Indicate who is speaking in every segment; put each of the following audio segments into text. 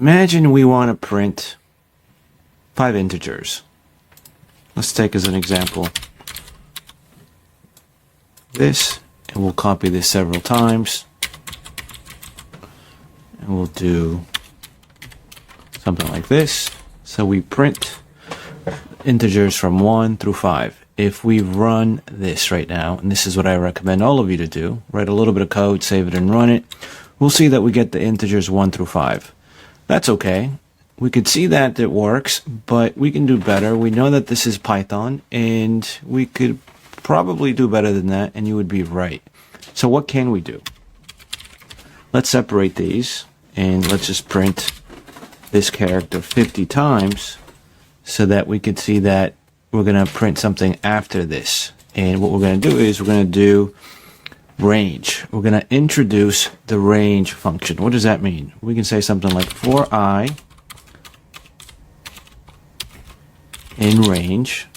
Speaker 1: imagine we want to print 5 integers. Let's take as an example this, and we'll copy this several times, and we'll do something like this. So we print integers from 1 through 5. If we run this right now, and this is what I recommend all of you to do, write a little bit of code, save it, and run it, we'll see that we get the integers 1 through 5. That's okay. We could see that it works, but we can do better. We know that this is Python, and we could probably do better than that, and you would be right. So what can we do? Let's separate these, and let's just print this character 50 times so that we could see that we're going to print something after this. And what we're going to do is we're going to do range. We're going to introduce the range function. What does that mean? We can say something like for I in range,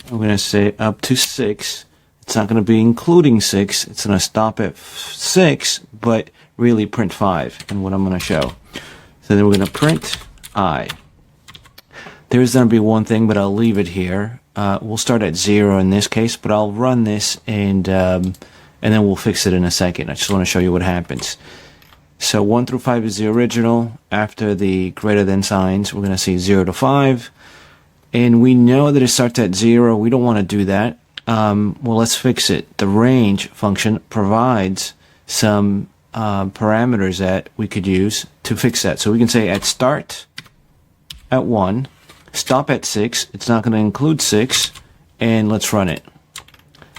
Speaker 1: I'm going to say up to 6. It's not going to be including 6. It's going to stop at 6, but really print 5, and what I'm going to show. So then we're going to print I. There's going to be one thing, but I'll leave it here. We'll start at 0 in this case, but I'll run this, and then we'll fix it in a second. I just want to show you what happens. So 1 through 5 is the original. After the greater than signs, we're going to see 0 to 5. And we know that it starts at 0. We don't want to do that. Well, let's fix it. The range function provides some parameters that we could use to fix that. So we can say at start at 1, stop at 6. It's not going to include 6, and let's run it.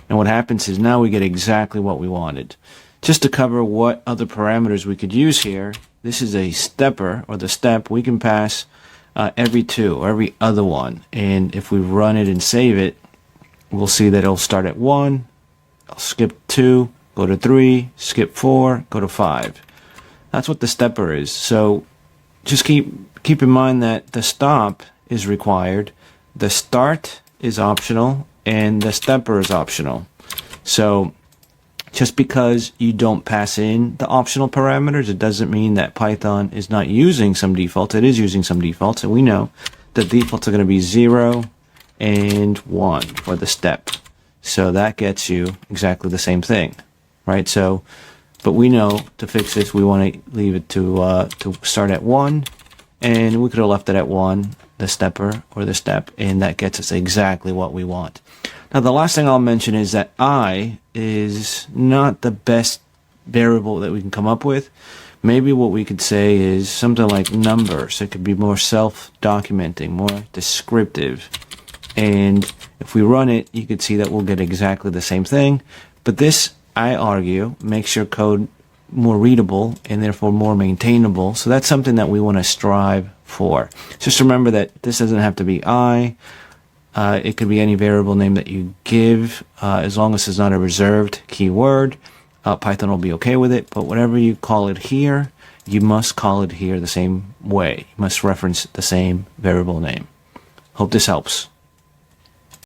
Speaker 1: And what happens is now we get exactly what we wanted. Just to cover what other parameters we could use here, this is a stepper, or the step. We can pass every 2 or every other one, and if we run it and save it, we'll see that it'll start at 1, I'll skip 2, go to 3, skip 4, go to 5. That's what the stepper is. So just keep in mind that the stop is required, the start is optional, and the stepper is optional. So just because you don't pass in the optional parameters, it doesn't mean that Python is not using some defaults. It is using some defaults, and we know the defaults are going to be 0 and 1 for the step. So that gets you exactly the same thing, right? So, but we know to fix this, we want to leave it to start at 1, and we could have left it at 1, the stepper or the step, and that gets us exactly what we want. Now, the last thing I'll mention is that I is not the best variable that we can come up with. Maybe what we could say is something like number, so it could be more self-documenting, more descriptive. And if we run it, you could see that we'll get exactly the same thing. But this, I argue, makes your code more readable and therefore more maintainable. So that's something that we want to strive for. Just remember that this doesn't have to be I. It could be any variable name that you give, as long as it's not a reserved keyword. Python will be okay with it, but whatever you call it here, you must call it here the same way. You must reference the same variable name. Hope this helps.